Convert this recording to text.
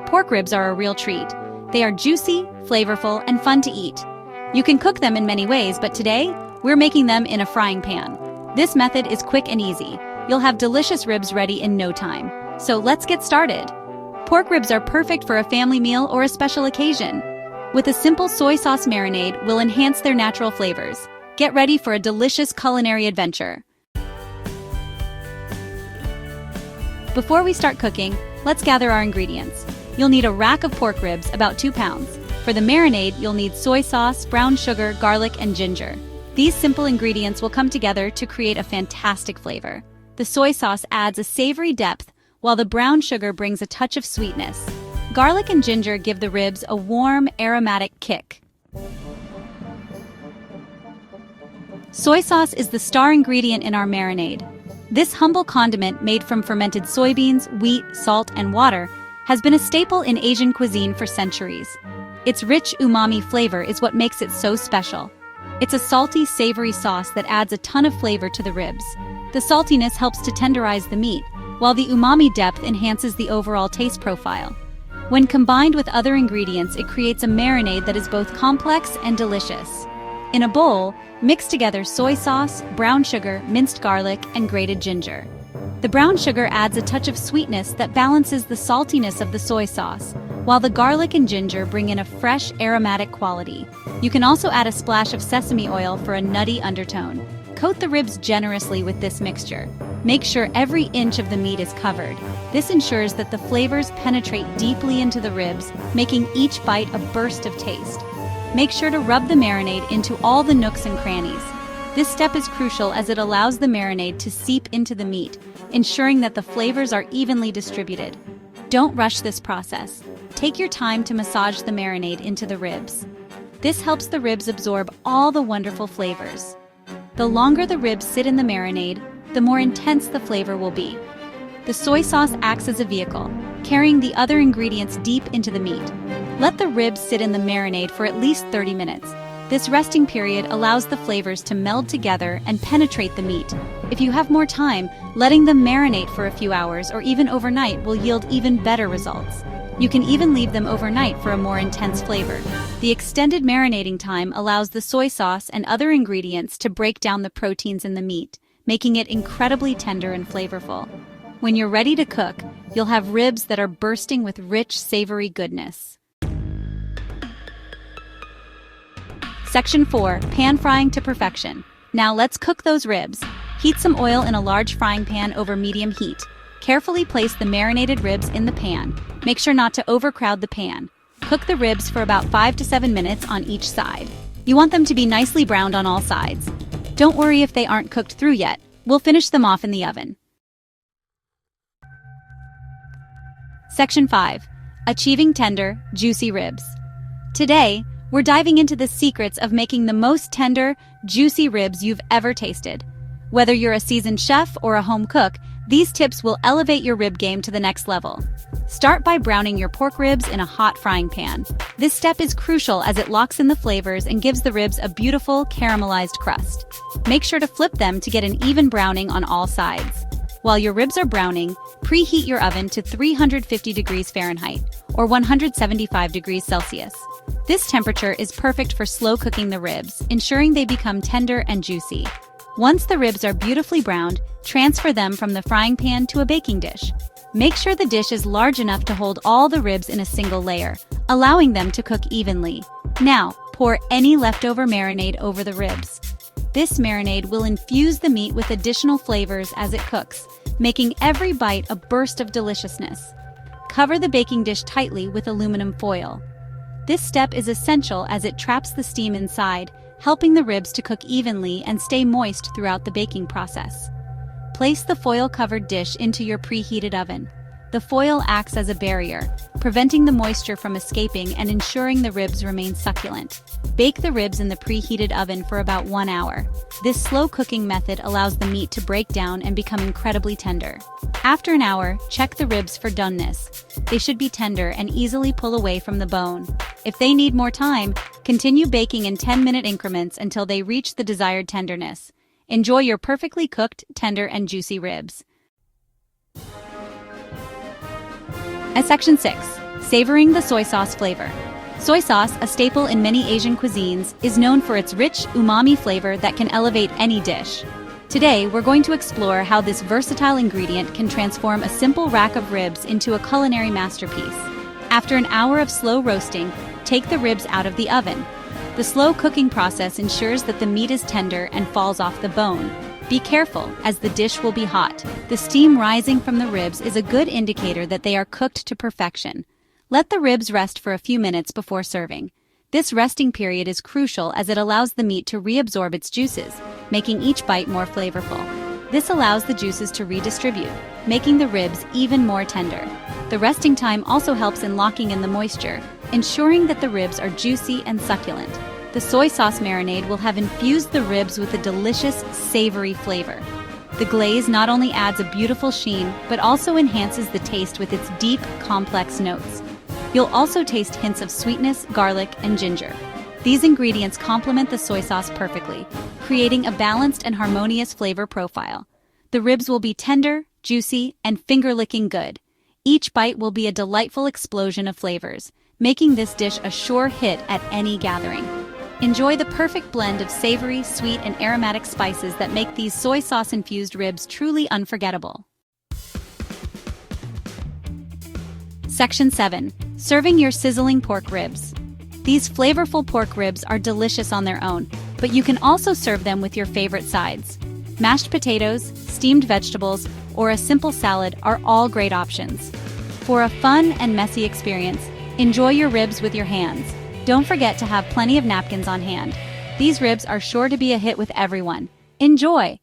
Pork ribs are a real treat. They are juicy, flavorful, and fun to eat. You can cook them in many ways, but today, we're making them in a frying pan. This method is quick and easy. You'll have delicious ribs ready in no time. So let's get started. Pork ribs are perfect for a family meal or a special occasion. With a simple soy sauce marinade, we'll enhance their natural flavors. Get ready for a delicious culinary adventure. Before we start cooking, let's gather our ingredients. You'll need a rack of pork ribs, about 2 pounds. For the marinade, you'll need soy sauce, brown sugar, garlic, and ginger. These simple ingredients will come together to create a fantastic flavor. The soy sauce adds a savory depth, while the brown sugar brings a touch of sweetness. Garlic and ginger give the ribs a warm, aromatic kick. Soy sauce is the star ingredient in our marinade. This humble condiment made from fermented soybeans, wheat, salt, and water has been a staple in Asian cuisine for centuries. Its rich umami flavor is what makes it so special. It's a salty, savory sauce that adds a ton of flavor to the ribs. The saltiness helps to tenderize the meat, while the umami depth enhances the overall taste profile. When combined with other ingredients, it creates a marinade that is both complex and delicious. In a bowl, mix together soy sauce, brown sugar, minced garlic, and grated ginger. The brown sugar adds a touch of sweetness that balances the saltiness of the soy sauce, while the garlic and ginger bring in a fresh, aromatic quality. You can also add a splash of sesame oil for a nutty undertone. Coat the ribs generously with this mixture. Make sure every inch of the meat is covered. This ensures that the flavors penetrate deeply into the ribs, making each bite a burst of taste. Make sure to rub the marinade into all the nooks and crannies. This step is crucial as it allows the marinade to seep into the meat, ensuring that the flavors are evenly distributed. Don't rush this process. Take your time to massage the marinade into the ribs. This helps the ribs absorb all the wonderful flavors. The longer the ribs sit in the marinade, the more intense the flavor will be. The soy sauce acts as a vehicle, carrying the other ingredients deep into the meat. Let the ribs sit in the marinade for at least 30 minutes. This resting period allows the flavors to meld together and penetrate the meat. If you have more time, letting them marinate for a few hours or even overnight will yield even better results. You can even leave them overnight for a more intense flavor. The extended marinating time allows the soy sauce and other ingredients to break down the proteins in the meat, making it incredibly tender and flavorful. When you're ready to cook, you'll have ribs that are bursting with rich, savory goodness. Section 4. Pan frying to perfection. Now let's cook those ribs. Heat some oil in a large frying pan over medium heat. Carefully place the marinated ribs in the pan. Make sure not to overcrowd the pan. Cook the ribs for about 5 to 7 minutes on each side. You want them to be nicely browned on all sides. Don't worry if they aren't cooked through yet. We'll finish them off in the oven. Section 5. Achieving tender, juicy ribs. Today, we're diving into the secrets of making the most tender, juicy ribs you've ever tasted. Whether you're a seasoned chef or a home cook, these tips will elevate your rib game to the next level. Start by browning your pork ribs in a hot frying pan. This step is crucial as it locks in the flavors and gives the ribs a beautiful, caramelized crust. Make sure to flip them to get an even browning on all sides. While your ribs are browning, preheat your oven to 350 degrees Fahrenheit or 175 degrees Celsius. This temperature is perfect for slow cooking the ribs, ensuring they become tender and juicy. Once the ribs are beautifully browned, transfer them from the frying pan to a baking dish. Make sure the dish is large enough to hold all the ribs in a single layer, allowing them to cook evenly. Now, pour any leftover marinade over the ribs. This marinade will infuse the meat with additional flavors as it cooks, making every bite a burst of deliciousness. Cover the baking dish tightly with aluminum foil. This step is essential as it traps the steam inside, helping the ribs to cook evenly and stay moist throughout the baking process. Place the foil-covered dish into your preheated oven. The foil acts as a barrier, preventing the moisture from escaping and ensuring the ribs remain succulent. Bake the ribs in the preheated oven for about 1 hour. This slow cooking method allows the meat to break down and become incredibly tender. After an hour, check the ribs for doneness. They should be tender and easily pull away from the bone. If they need more time, continue baking in 10-minute increments until they reach the desired tenderness. Enjoy your perfectly cooked, tender, and juicy ribs. Section 6. Savouring the soy sauce flavor. Soy sauce, a staple in many Asian cuisines, is known for its rich, umami flavor that can elevate any dish. Today, we're going to explore how this versatile ingredient can transform a simple rack of ribs into a culinary masterpiece. After an hour of slow roasting, take the ribs out of the oven. The slow cooking process ensures that the meat is tender and falls off the bone. Be careful, as the dish will be hot. The steam rising from the ribs is a good indicator that they are cooked to perfection. Let the ribs rest for a few minutes before serving. This resting period is crucial as it allows the meat to reabsorb its juices, making each bite more flavorful. This allows the juices to redistribute, making the ribs even more tender. The resting time also helps in locking in the moisture, ensuring that the ribs are juicy and succulent. The soy sauce marinade will have infused the ribs with a delicious, savory flavor. The glaze not only adds a beautiful sheen, but also enhances the taste with its deep, complex notes. You'll also taste hints of sweetness, garlic, and ginger. These ingredients complement the soy sauce perfectly, creating a balanced and harmonious flavor profile. The ribs will be tender, juicy, and finger-licking good. Each bite will be a delightful explosion of flavors, making this dish a sure hit at any gathering. Enjoy the perfect blend of savory, sweet, and aromatic spices that make these soy sauce-infused ribs truly unforgettable. Section 7. Serving your sizzling pork ribs. These flavorful pork ribs are delicious on their own, but you can also serve them with your favorite sides. Mashed potatoes, steamed vegetables, or a simple salad are all great options. For a fun and messy experience, enjoy your ribs with your hands. Don't forget to have plenty of napkins on hand. These ribs are sure to be a hit with everyone. Enjoy!